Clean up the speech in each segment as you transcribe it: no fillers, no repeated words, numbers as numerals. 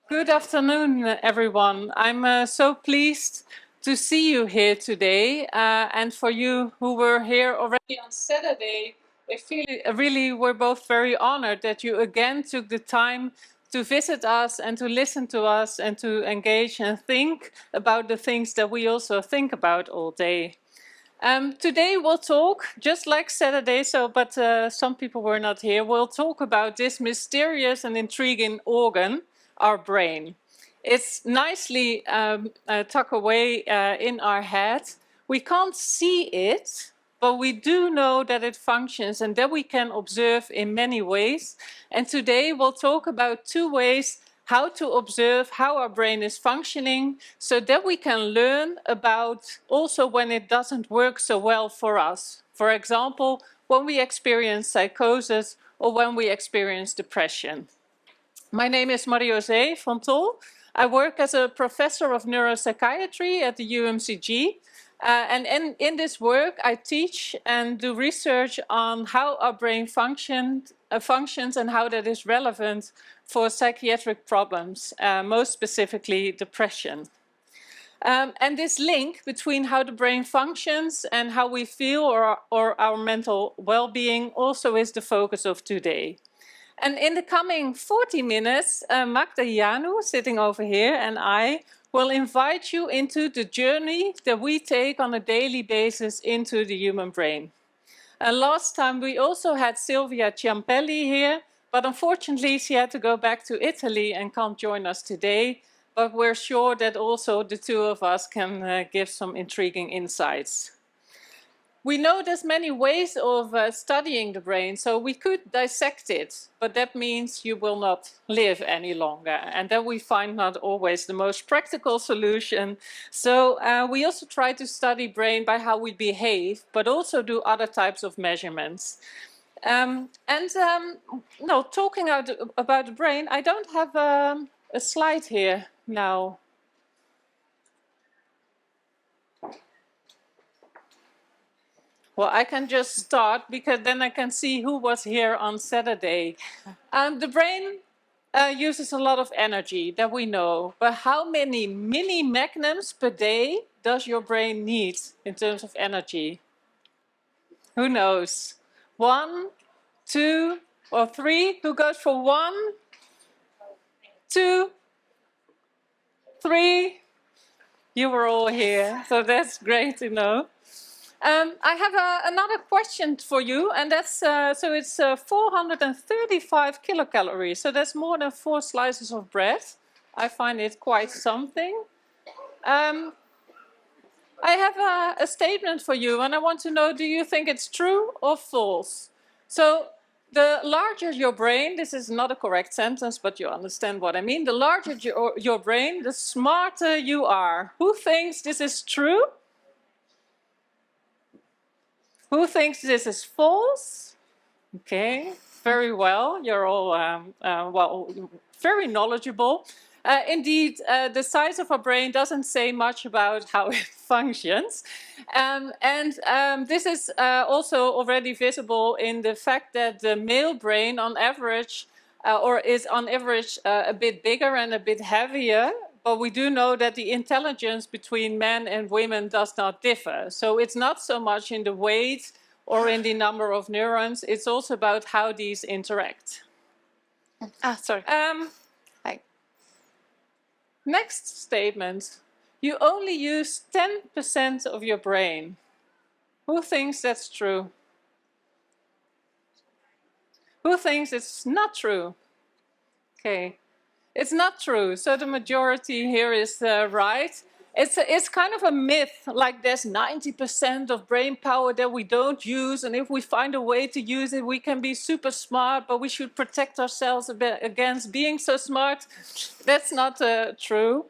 Good afternoon, everyone. I'm so pleased to see you here today. And for you who were here already on Saturday, really we're both very honored that you again took the time to visit us and to listen to us and to engage and think about the things that we also think about all day. Today we'll talk, just like Saturday, but some people were not here. We'll talk about this mysterious and intriguing organ, our brain. It's nicely tucked away in our head. We can't see it, but we do know that it functions and that we can observe in many ways. And today we'll talk about two ways how to observe how our brain is functioning so that we can learn about also when it doesn't work so well for us. For example, when we experience psychosis or when we experience depression. My name is Marie-José van Tol. I work as a professor of neuropsychiatry at the UMCG. And in this work, I teach and do research on how our brain functions and how that is relevant for psychiatric problems, most specifically depression. And this link between how the brain functions and how we feel or our mental well-being also is the focus of today. And in the coming 40 minutes, Magda Ioannou, sitting over here, and I will invite you into the journey that we take on a daily basis into the human brain. Last time we also had Silvia Ciampelli here, but unfortunately she had to go back to Italy and can't join us today. But we're sure that also the two of us can give some intriguing insights. We know there's many ways of studying the brain, so we could dissect it, but that means you will not live any longer, and that we find not always the most practical solution. So we also try to study brain by how we behave, but also do other types of measurements. Talking about the brain, I don't have a slide here now. Well, I can just start because then I can see who was here on Saturday. The brain uses a lot of energy, that we know. But how many mini magnums per day does your brain need in terms of energy? Who knows? 1, 2, or 3? Who goes for 1, 2, 3? You were all here, so that's great to know. I have another question for you, and that's it's 435 kilocalories. So that's more than 4 slices of bread. I find it quite something. I have a statement for you, and I want to know: do you think it's true or false? So the larger your brain, this is not a correct sentence, but you understand what I mean. The larger your brain, the smarter you are. Who thinks this is true? Who thinks this is false? Okay, very well. You're all very knowledgeable. Indeed, the size of our brain doesn't say much about how it functions. This is also already visible in the fact that the male brain on average, is on average a bit bigger and a bit heavier. But we do know that the intelligence between men and women does not differ. So it's not so much in the weight or in the number of neurons. It's also about how these interact. Sorry. Hi. Next statement. You only use 10% of your brain. Who thinks that's true? Who thinks it's not true? Okay. It's not true, so the majority here is right. It's kind of a myth, like there's 90% of brain power that we don't use, and if we find a way to use it, we can be super smart, but we should protect ourselves a bit against being so smart. That's not true.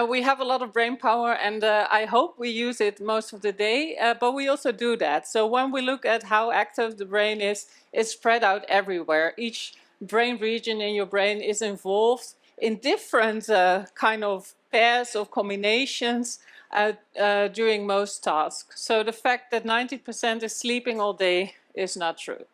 We have a lot of brain power, and I hope we use it most of the day, but we also do that. So when we look at how active the brain is, it's spread out everywhere. Each brain region in your brain is involved in different kind of pairs of combinations during most tasks. So the fact that 90% is sleeping all day is not true.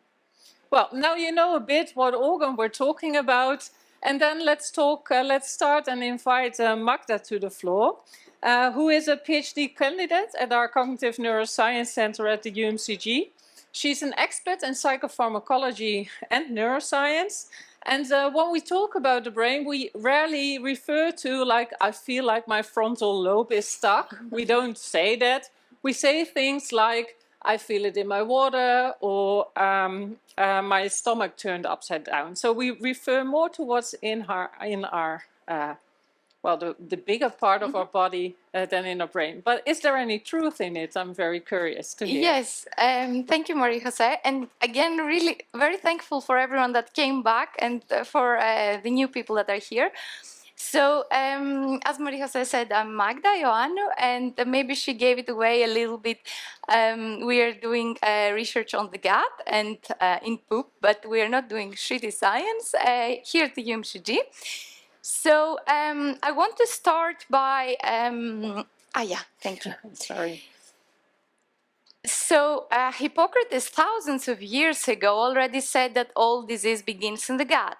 Well, now you know a bit what organ we're talking about. And then let's start and invite Magda to the floor, who is a PhD candidate at our Cognitive Neuroscience Center at the UMCG. She's an expert in psychopharmacology and neuroscience. And when we talk about the brain, we rarely refer to, like, I feel like my frontal lobe is stuck. We don't say that. We say things like, I feel it in my water, or my stomach turned upside down. So we refer more to what's in our well, the bigger part of our body than in our brain. But is there any truth in it? I'm very curious to hear. Yes, thank you, Marie-José. And again, really very thankful for everyone that came back and for the new people that are here. So, as Marie-José said, I'm Magda, Ioannou, and maybe she gave it away a little bit. We are doing research on the gut and in poop, but we are not doing shitty science here at the UMCG. So I want to start by, thank you. Sorry. So Hippocrates, thousands of years ago, already said that all disease begins in the gut.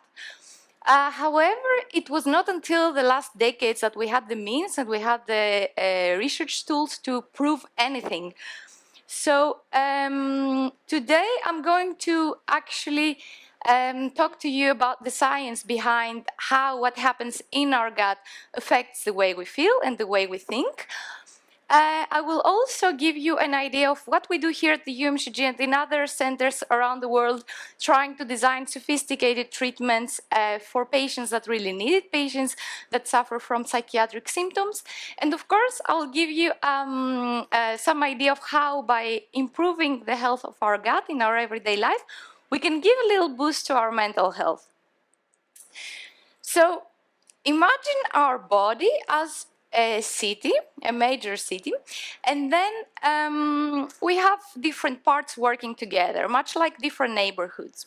However, it was not until the last decades that we had the means and we had the research tools to prove anything. So today I'm going to actually talk to you about the science behind how what happens in our gut affects the way we feel and the way we think. I will also give you an idea of what we do here at the UMCG and in other centers around the world, trying to design sophisticated treatments for patients that really need it, patients that suffer from psychiatric symptoms. And of course, I'll give you some idea of how, by improving the health of our gut in our everyday life, we can give a little boost to our mental health. So imagine our body as a city, a major city, and then we have different parts working together, much like different neighborhoods.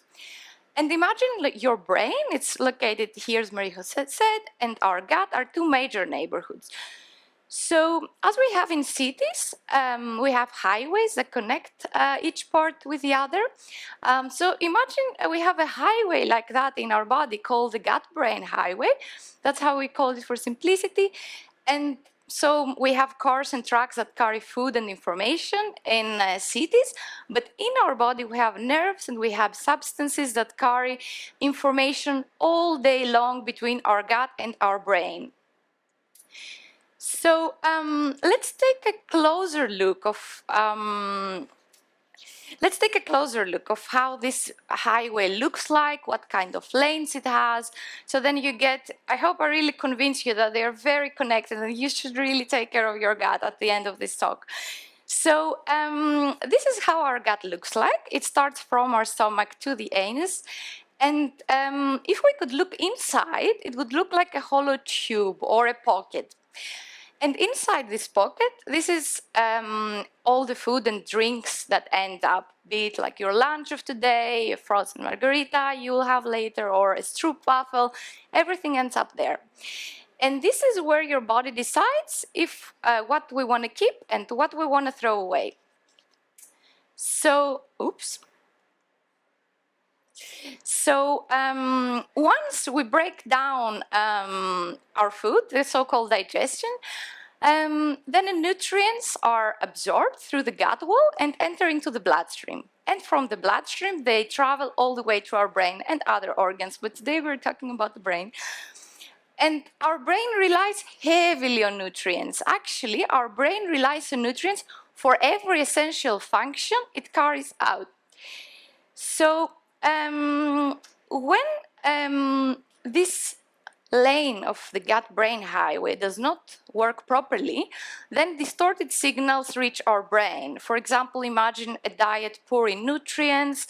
And imagine your brain, it's located here, as Marie-José said, and our gut are two major neighborhoods. So, as we have in cities, we have highways that connect each part with the other. So imagine we have a highway like that in our body called the gut-brain highway. That's how we call it for simplicity. And so we have cars and trucks that carry food and information in cities, but in our body we have nerves and we have substances that carry information all day long between our gut and our brain. So let's take a closer look of how this highway looks like, what kind of lanes it has. So then you get, I hope I really convince you that they are very connected and you should really take care of your gut at the end of this talk. So this is how our gut looks like. It starts from our stomach to the anus. And if we could look inside, it would look like a hollow tube or a pocket. And inside this pocket, this is all the food and drinks that end up, be it like your lunch of today, a frozen margarita you will have later, or a stroopwafel, everything ends up there. And this is where your body decides if what we want to keep and what we want to throw away. So, So once we break down our food, the so-called digestion, then the nutrients are absorbed through the gut wall and enter into the bloodstream. And from the bloodstream, they travel all the way to our brain and other organs. But today we're talking about the brain. And our brain relies heavily on nutrients. Actually, our brain relies on nutrients for every essential function it carries out. So when this lane of the gut-brain highway does not work properly, then distorted signals reach our brain. For example, imagine a diet poor in nutrients.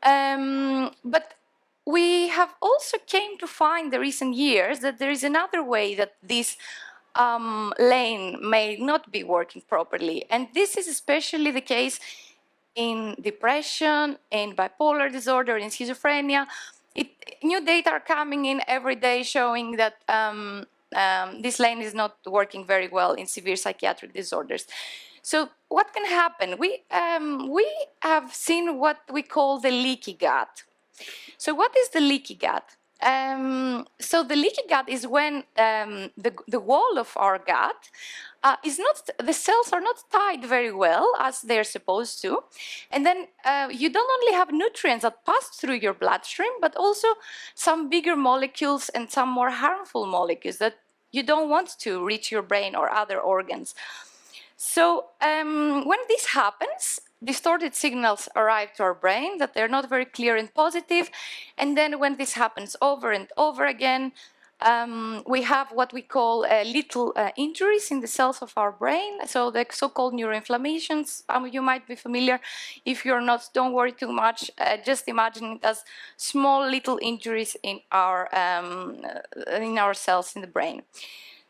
But we have also came to find in the recent years that there is another way that this lane may not be working properly. And this is especially the case in depression, in bipolar disorder, in schizophrenia. New data are coming in every day showing that this lane is not working very well in severe psychiatric disorders. So what can happen? We have seen what we call the leaky gut. So what is the leaky gut? So the leaky gut is when the wall of our gut is not, the cells are not tied very well as they're supposed to. And then you don't only have nutrients that pass through your bloodstream, but also some bigger molecules and some more harmful molecules that you don't want to reach your brain or other organs. So when this happens, distorted signals arrive to our brain that they're not very clear and positive. And then when this happens over and over again, we have what we call little injuries in the cells of our brain. So the so-called neuroinflammations, you might be familiar. If you're not, don't worry too much. Just imagine it as small little injuries in our cells in the brain.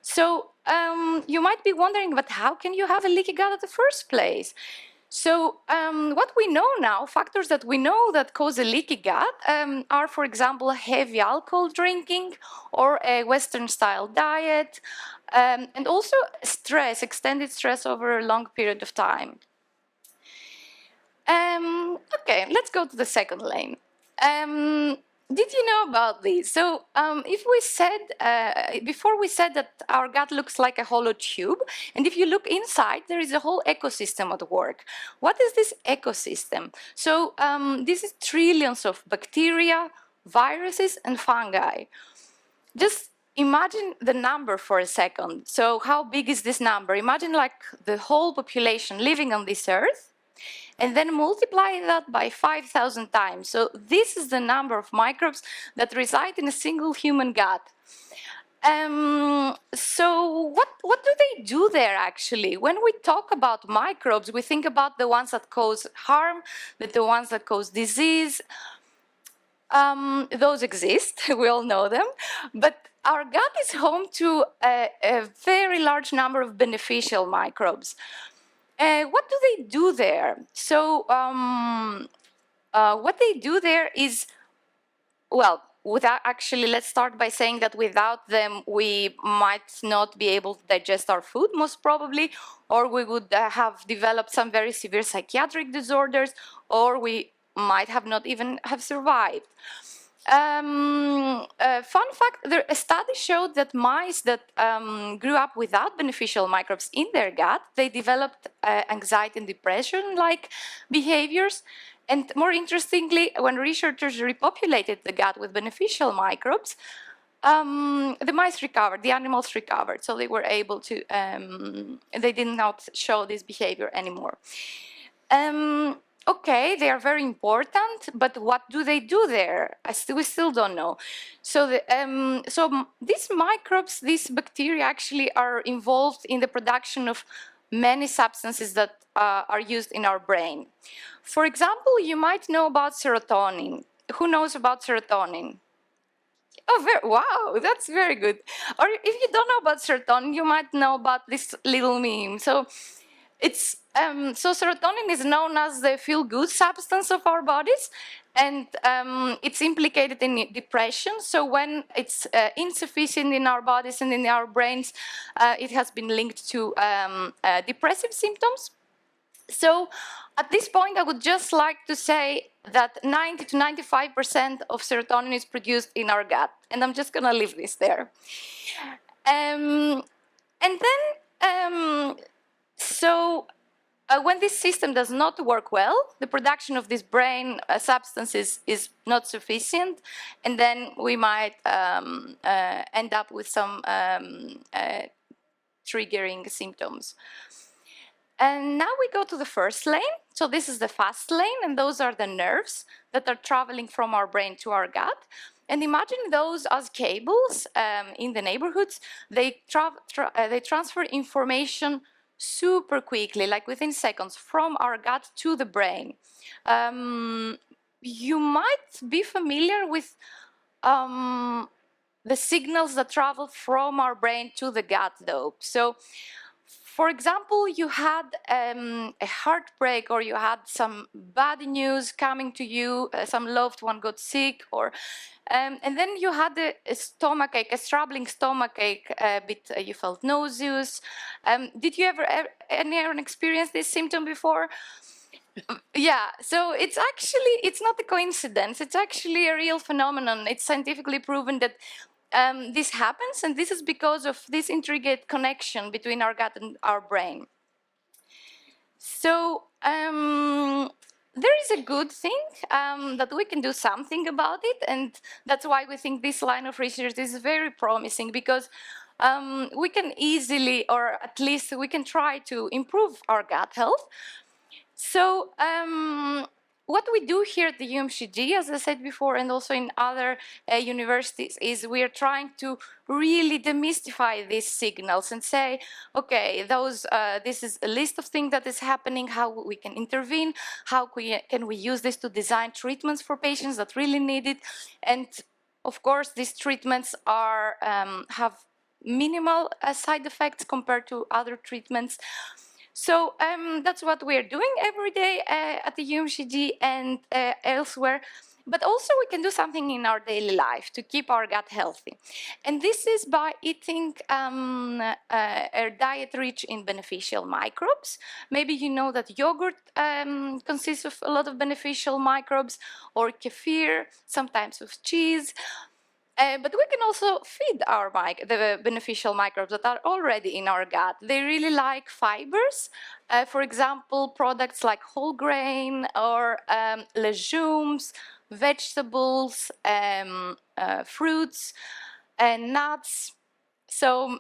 So you might be wondering, but how can you have a leaky gut in the first place? So what we know now, factors that we know that cause a leaky gut are, for example, heavy alcohol drinking or a Western-style diet, and also stress, extended stress over a long period of time. Okay, let's go to the second lane. Did you know about this? So if we said, before we said that our gut looks like a hollow tube, and if you look inside, there is a whole ecosystem at work. What is this ecosystem? So this is trillions of bacteria, viruses, and fungi. Just imagine the number for a second. So how big is this number? Imagine like the whole population living on this earth, and then multiply that by 5,000 times. So this is the number of microbes that reside in a single human gut. So what do they do there, actually? When we talk about microbes, we think about the ones that cause harm, the ones that cause disease. Those exist, we all know them, but our gut is home to a very large number of beneficial microbes. What do they do there? So what they do there is, well, let's start by saying that without them, we might not be able to digest our food, most probably, or we would have developed some very severe psychiatric disorders, or we might have not even have survived. Fun fact, a study showed that mice that grew up without beneficial microbes in their gut, they developed anxiety and depression-like behaviors. And more interestingly, when researchers repopulated the gut with beneficial microbes, the mice recovered, the animals recovered, so they were able to, they did not show this behavior anymore. Okay, they are very important, but what do they do there? We still don't know. So, these microbes, these bacteria actually are involved in the production of many substances that are used in our brain. For example, you might know about serotonin. Who knows about serotonin? Oh, wow, that's very good. Or if you don't know about serotonin, you might know about this little meme. So it's so serotonin is known as the feel-good substance of our bodies, and it's implicated in depression. So when it's insufficient in our bodies and in our brains, it has been linked to depressive symptoms. So at this point, I would just like to say that 90 to 95% of serotonin is produced in our gut, and I'm just going to leave this there. And then, when this system does not work well, the production of this brain substances is not sufficient, and then we might end up with some triggering symptoms. And now we go to the first lane. So this is the fast lane, and those are the nerves that are traveling from our brain to our gut. And imagine those as cables in the neighborhoods. They transfer information super quickly, like within seconds, from our gut to the brain. You might be familiar with the signals that travel from our brain to the gut, though. So, for example, you had a heartbreak, or you had some bad news coming to you, some loved one got sick, or and then you had a stomachache, a troubling stomachache, you felt nauseous. Did you ever anyone experience this symptom before? Yeah, so it's not a coincidence. It's actually a real phenomenon. It's scientifically proven that this happens, and this is because of this intricate connection between our gut and our brain. So there is a good thing that we can do something about it, and that's why we think this line of research is very promising, because we can easily, or at least we can try to improve our gut health. So what we do here at the UMCG, as I said before, and also in other universities, is we are trying to really demystify these signals and say, okay, this is a list of things that is happening, how we can intervene, how can we use this to design treatments for patients that really need it. And of course, these treatments are have minimal side effects compared to other treatments. So that's what we're doing every day at the UMCG and elsewhere. But also we can do something in our daily life to keep our gut healthy. And this is by eating a diet rich in beneficial microbes. Maybe you know that yogurt consists of a lot of beneficial microbes, or kefir, sometimes with cheese. But we can also feed the beneficial microbes that are already in our gut. They really like fibers. For example, products like whole grain or legumes, vegetables, fruits, and nuts. So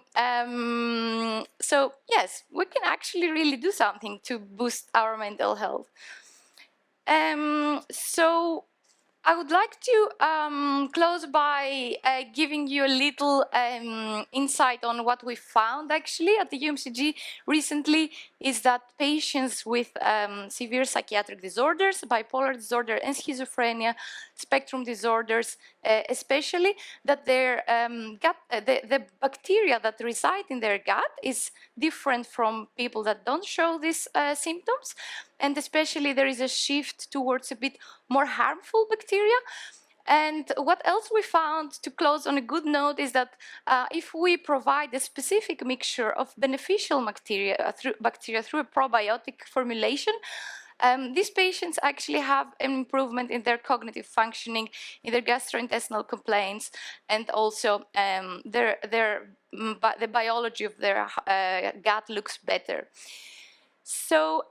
yes, we can actually really do something to boost our mental health. So I would like to close by giving you a little insight on what we found actually at the UMCG recently, is that patients with severe psychiatric disorders, bipolar disorder and schizophrenia, spectrum disorders especially, that their gut, the bacteria that reside in their gut is different from people that don't show these symptoms. And especially there is a shift towards a bit more harmful bacteria. And what else we found, to close on a good note, is that if we provide a specific mixture of beneficial bacteria through a probiotic formulation, these patients actually have an improvement in their cognitive functioning, in their gastrointestinal complaints, and also the biology of their gut looks better. So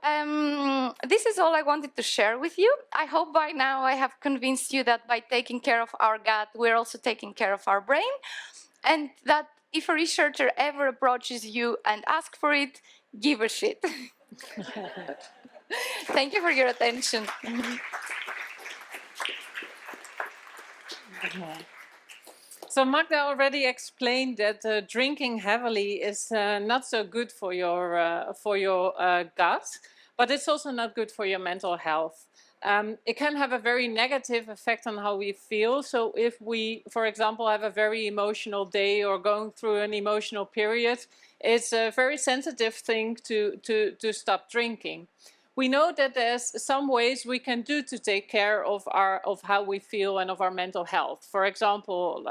this is all I wanted to share with you. I hope by now I have convinced you that by taking care of our gut, we're also taking care of our brain, and that if a researcher ever approaches you and asks for it, give a shit. Thank you for your attention. So Magda already explained that drinking heavily is not so good for your gut, but it's also not good for your mental health. It can have a very negative effect on how we feel. So if we, for example, have a very emotional day or going through an emotional period, it's a very sensitive thing to stop drinking. We know that there's some ways we can do to take care of how we feel and of our mental health. For example,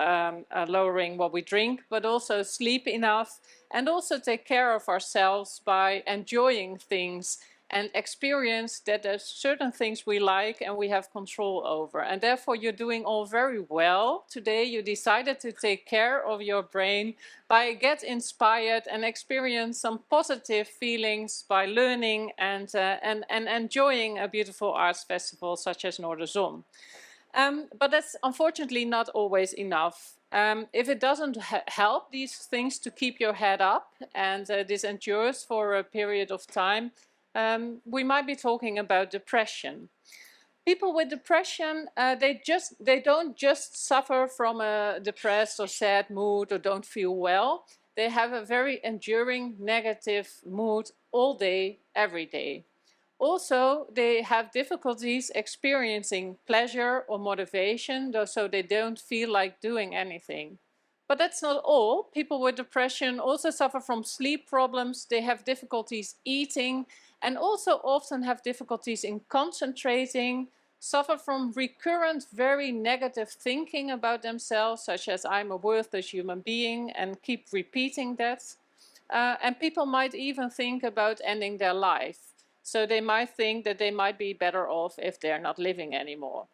lowering what we drink, but also sleep enough, and also take care of ourselves by enjoying things and experience that there's certain things we like and we have control over. And therefore you're doing all very well. Today you decided to take care of your brain by get inspired and experience some positive feelings by learning and enjoying a beautiful arts festival such as Noorderzon. But that's unfortunately not always enough. If it doesn't help these things to keep your head up, and this endures for a period of time, we might be talking about depression. People with depression, they don't just suffer from a depressed or sad mood or don't feel well. They have a very enduring negative mood all day, every day. Also, they have difficulties experiencing pleasure or motivation, so they don't feel like doing anything. But that's not all. People with depression also suffer from sleep problems. They have difficulties eating and also often have difficulties in concentrating, suffer from recurrent, very negative thinking about themselves, such as I'm a worthless human being, and keep repeating that. And people might even think about ending their life. So they might think that they might be better off if they're not living anymore.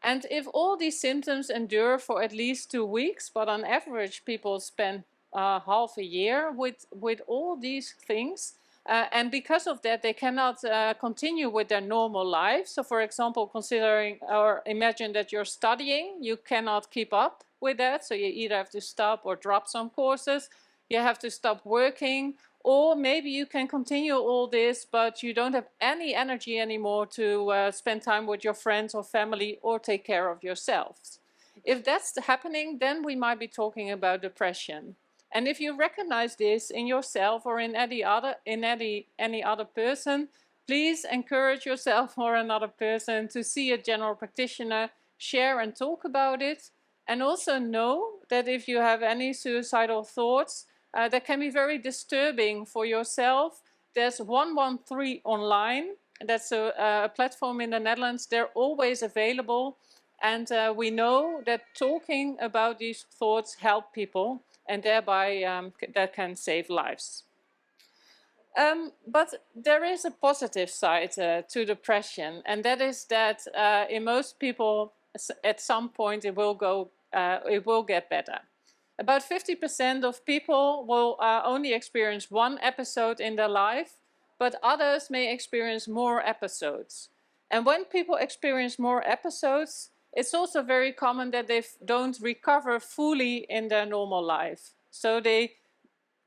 And if all these symptoms endure for at least 2 weeks, but on average people spend half a year with all these things, and because of that they cannot continue with their normal life. So for example, considering or imagine that you're studying, you cannot keep up with that, so you either have to stop or drop some courses, you have to stop working, or maybe you can continue all this, but you don't have any energy anymore to spend time with your friends or family or take care of yourselves. If that's happening, then we might be talking about depression. And if you recognize this in yourself or in any other person, please encourage yourself or another person to see a general practitioner, share and talk about it. And also know that if you have any suicidal thoughts, that can be very disturbing for yourself. There's 113 online. That's a platform in the Netherlands. They're always available. And we know that talking about these thoughts help people, and thereby that can save lives. But there is a positive side to depression, and that is that in most people, at some point, it will get better. About 50% of people will only experience one episode in their life, but others may experience more episodes. And when people experience more episodes, it's also very common that they don't recover fully in their normal life. So they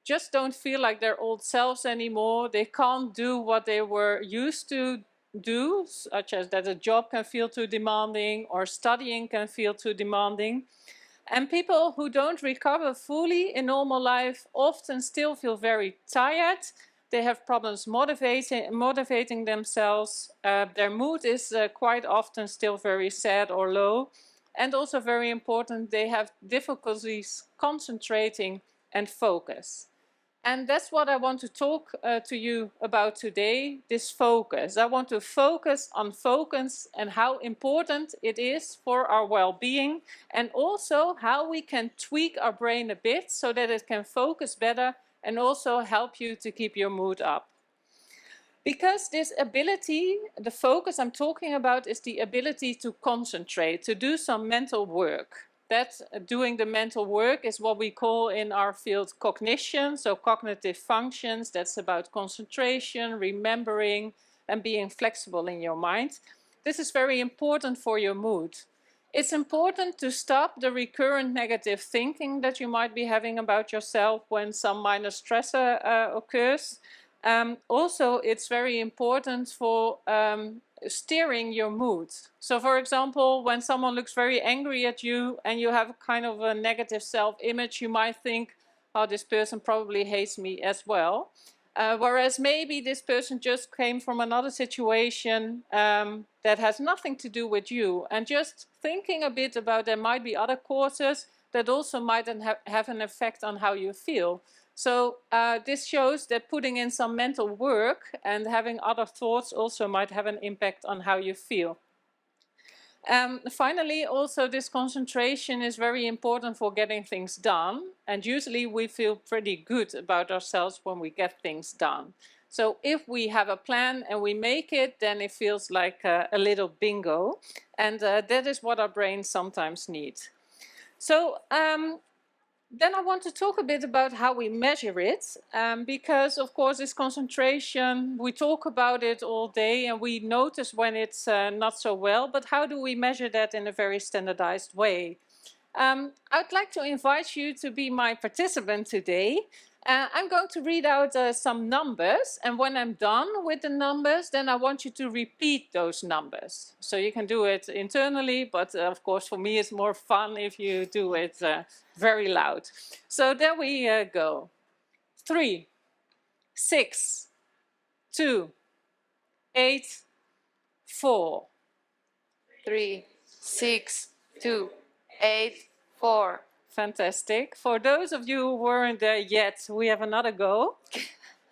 just don't feel like their old selves anymore. They can't do what they were used to do, such as that a job can feel too demanding or studying can feel too demanding. And people who don't recover fully in normal life often still feel very tired. They have problems motivating themselves. Their mood is quite often still very sad or low. And also very important, they have difficulties concentrating and focus. And that's what I want to talk to you about today, this focus. I want to focus on focus and how important it is for our well-being, and also how we can tweak our brain a bit so that it can focus better and also help you to keep your mood up. Because this ability, the focus I'm talking about, is the ability to concentrate, to do some mental work. That doing the mental work is what we call in our field cognition, so cognitive functions. That's about concentration, remembering, and being flexible in your mind. This is very important for your mood. It's important to stop the recurrent negative thinking that you might be having about yourself when some minor stressor occurs. Also, it's very important for steering your mood. So for example, when someone looks very angry at you and you have kind of a negative self-image, you might think, oh, this person probably hates me as well. Whereas maybe this person just came from another situation that has nothing to do with you. And just thinking a bit about there might be other causes that also might have an effect on how you feel. So this shows that putting in some mental work and having other thoughts also might have an impact on how you feel. Finally, also this concentration is very important for getting things done. And usually we feel pretty good about ourselves when we get things done. So if we have a plan and we make it, then it feels like a little bingo. And that is what our brains sometimes need. So then I want to talk a bit about how we measure it, because of course this concentration, we talk about it all day and we notice when it's not so well, but how do we measure that in a very standardized way? I'd like to invite you to be my participant today. I'm going to read out some numbers, and when I'm done with the numbers, then I want you to repeat those numbers. So you can do it internally, but of course for me it's more fun if you do it very loud. So there we go. 3, 6, 2, 8, 4. 3, 6, 2, 8, 4. Fantastic. For those of you who weren't there yet, we have another go.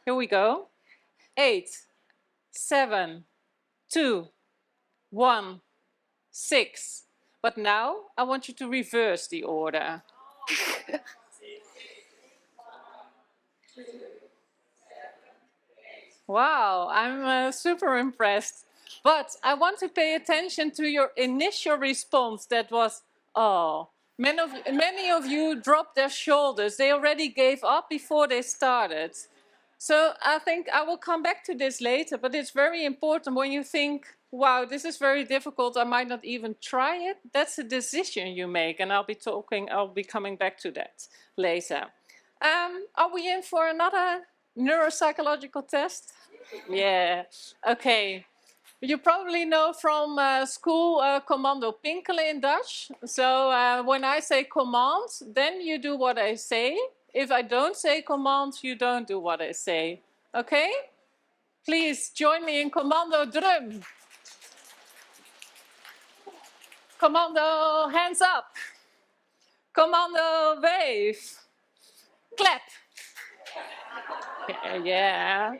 Here we go. 8, 7, 2, 1, 6. But now I want you to reverse the order. Wow, I'm super impressed. But I want to pay attention to your initial response that was, oh, many of you dropped their shoulders. They already gave up before they started. So I think I will come back to this later, but it's very important when you think, wow, this is very difficult, I might not even try it. That's a decision you make, and I'll be coming back to that later. Are we in for another neuropsychological test? Yeah, okay. You probably know from school commando pinkelen in Dutch. So when I say command, then you do what I say. If I don't say command, you don't do what I say. Okay? Please join me in commando drum. Commando hands up. Commando wave. Clap. Yeah.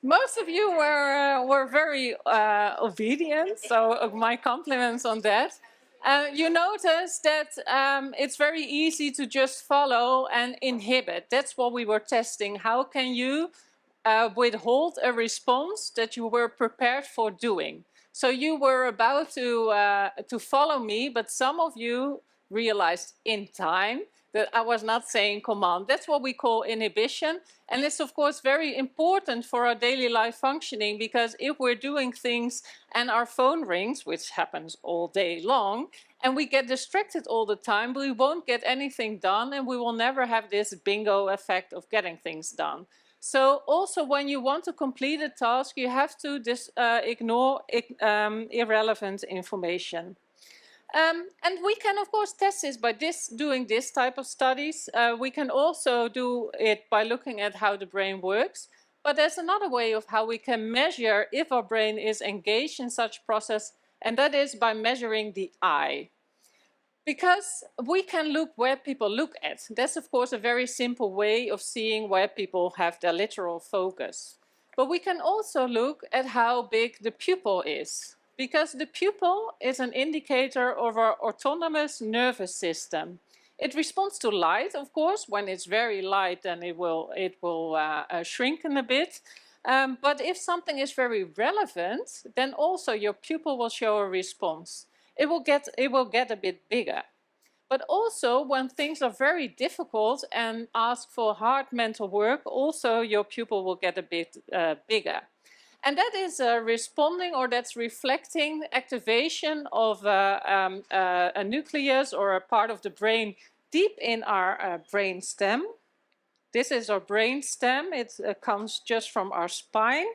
Most of you were very obedient, so my compliments on that. You notice that it's very easy to just follow and inhibit. That's what we were testing. How can you withhold a response that you were prepared for doing? So you were about to follow me, but some of you realized in time that I was not saying command. That's what we call inhibition. And it's of course very important for our daily life functioning, because if we're doing things and our phone rings, which happens all day long, and we get distracted all the time, we won't get anything done, and we will never have this bingo effect of getting things done. So also when you want to complete a task, you have to ignore irrelevant information. And we can, of course, test this by doing this type of studies. We can also do it by looking at how the brain works. But there's another way of how we can measure if our brain is engaged in such process, and that is by measuring the eye. Because we can look where people look at. That's, of course, a very simple way of seeing where people have their literal focus. But we can also look at how big the pupil is, because the pupil is an indicator of our autonomous nervous system. It responds to light, of course. When it's very light, then it will shrinken a bit. But if something is very relevant, then also your pupil will show a response. It will get a bit bigger. But also when things are very difficult and ask for hard mental work, also your pupil will get a bit bigger. And that is responding, or that's reflecting activation of a nucleus or a part of the brain deep in our brain stem. This is our brain stem. It comes just from our spine.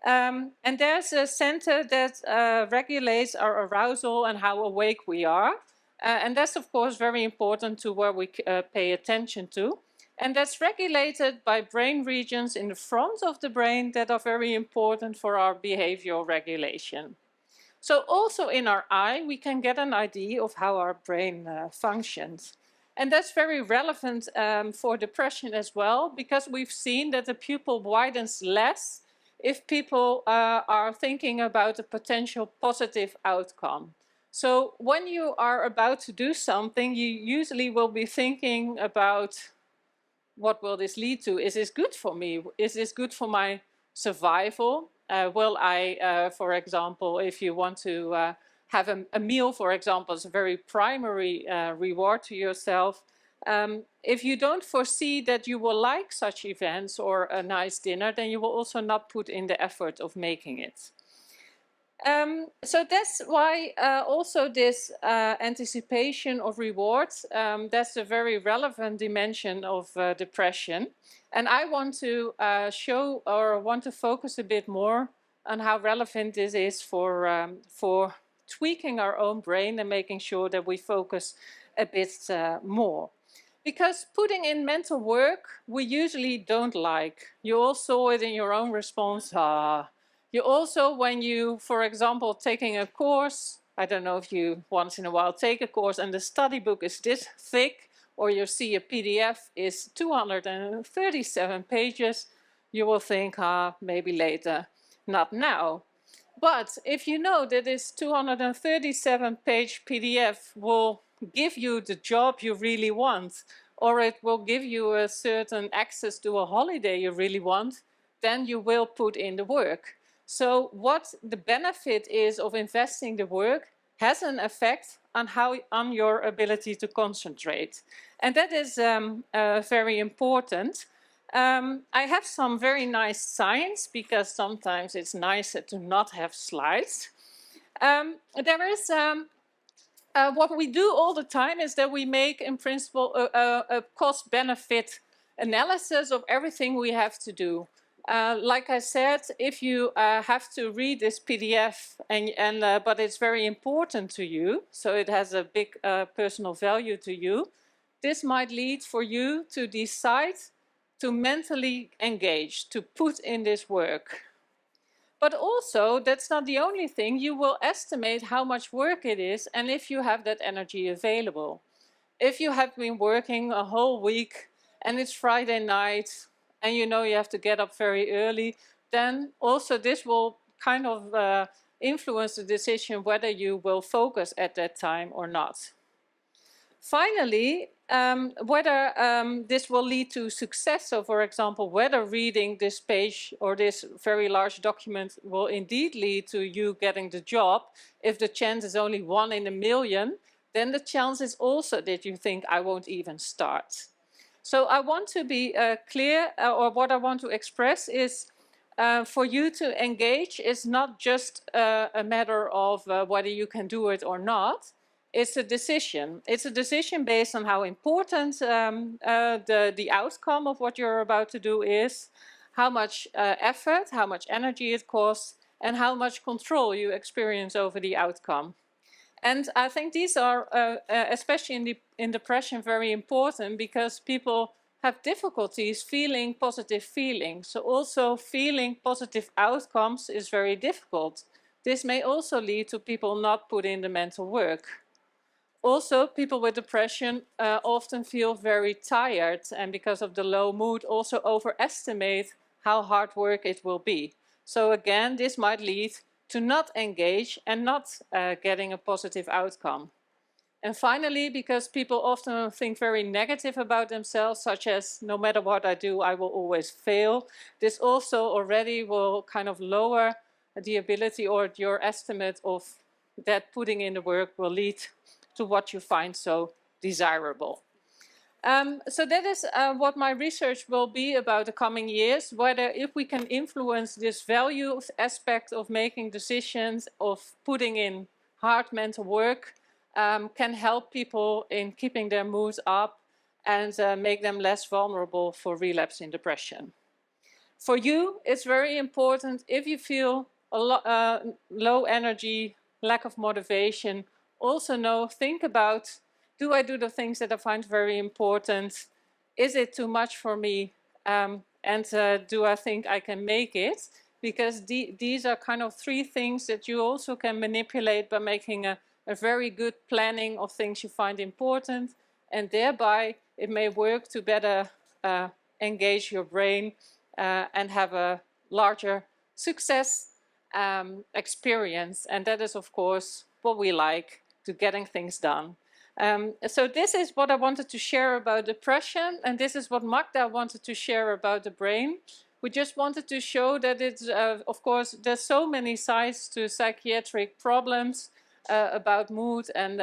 And there's a center that regulates our arousal and how awake we are. And that's, of course, very important to where we pay attention to. And that's regulated by brain regions in the front of the brain that are very important for our behavioral regulation. So also in our eye, we can get an idea of how our brain functions. And that's very relevant for depression as well, because we've seen that the pupil widens less if people are thinking about a potential positive outcome. So when you are about to do something, you usually will be thinking about, what will this lead to? Is this good for me? Is this good for my survival? Will I, for example, if you want to have a meal, for example, is a very primary reward to yourself. If you don't foresee that you will like such events or a nice dinner, then you will also not put in the effort of making it. So that's why also this anticipation of rewards, that's a very relevant dimension of depression. And I want to show, or want to focus a bit more on how relevant this is for tweaking our own brain and making sure that we focus a bit more. Because putting in mental work, we usually don't like. You all saw it in your own response. You also, when you, for example, taking a course, I don't know if you once in a while take a course and the study book is this thick, or you see a PDF is 237 pages, you will think, maybe later, not now. But if you know that this 237-page PDF will give you the job you really want, or it will give you a certain access to a holiday you really want, then you will put in the work. So what the benefit is of investing the work has an effect on your ability to concentrate. And that is very important. I have some very nice signs, because sometimes it's nicer to not have slides. There is what we do all the time is that we make, in principle, a cost-benefit analysis of everything we have to do. Like I said, if you have to read this PDF, but it's very important to you, so it has a big personal value to you, this might lead for you to decide to mentally engage, to put in this work. But also, that's not the only thing. You will estimate how much work it is and if you have that energy available. If you have been working a whole week and it's Friday night and you know you have to get up very early, then also this will kind of influence the decision whether you will focus at that time or not. Finally, whether this will lead to success, so for example, whether reading this page or this very large document will indeed lead to you getting the job. If the chance is only 1 in a million, then the chance is also that you think, I won't even start. So I want to be clear, or what I want to express is for you to engage is not just a matter of whether you can do it or not. It's a decision. It's a decision based on how important the outcome of what you're about to do is, how much effort, how much energy it costs, and how much control you experience over the outcome. And I think these are, especially in depression, very important, because people have difficulties feeling positive feelings. So also feeling positive outcomes is very difficult. This may also lead to people not putting in the mental work. Also, people with depression often feel very tired, and because of the low mood also overestimate how hard work it will be. So again, this might lead to not engage and not getting a positive outcome. And finally, because people often think very negative about themselves, such as, no matter what I do, I will always fail, this also already will kind of lower the ability or your estimate of that putting in the work will lead to what you find so desirable. So that is what my research will be about the coming years, whether if we can influence this value aspect of making decisions, of putting in hard mental work, can help people in keeping their moods up and make them less vulnerable for relapsing depression. For you, it's very important if you feel low energy, lack of motivation, also think about, do I do the things that I find very important? Is it too much for me? And do I think I can make it? Because these are kind of 3 things that you also can manipulate by making a very good planning of things you find important. And thereby, it may work to better engage your brain and have a larger success experience. And that is, of course, what we like, to getting things done. So this is what I wanted to share about depression, and this is what Magda wanted to share about the brain. We just wanted to show that it's, of course, there's so many sides to psychiatric problems about mood and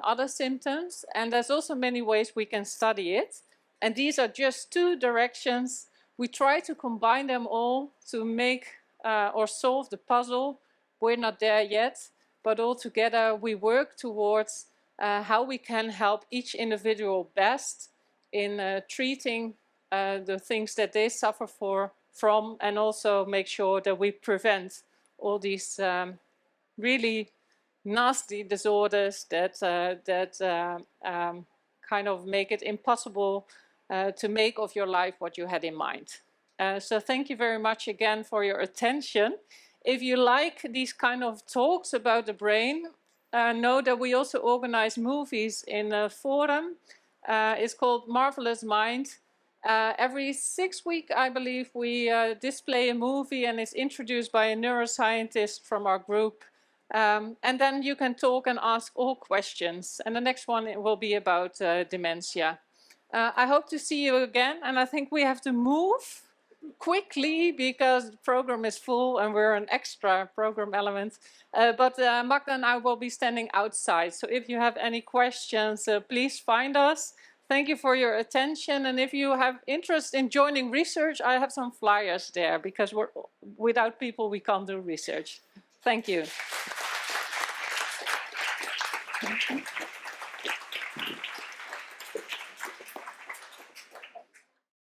other symptoms, and there's also many ways we can study it. And these are just 2 directions. We try to combine them all to make or solve the puzzle. We're not there yet, but all together we work towards how we can help each individual best in treating the things that they suffer from, and also make sure that we prevent all these really nasty disorders that kind of make it impossible to make of your life what you had in mind. So thank you very much again for your attention. If you like these kind of talks about the brain, know that we also organize movies in a forum. It's called Marvelous Mind. Every 6 weeks, I believe, we display a movie, and it's introduced by a neuroscientist from our group. And then you can talk and ask all questions. And the next one will be about dementia. I hope to see you again, and I think we have to move quickly because the program is full and we're an extra program element. But Magda and I will be standing outside. So if you have any questions, please find us. Thank you for your attention. And if you have interest in joining research, I have some flyers there because without people, we can't do research. Thank you.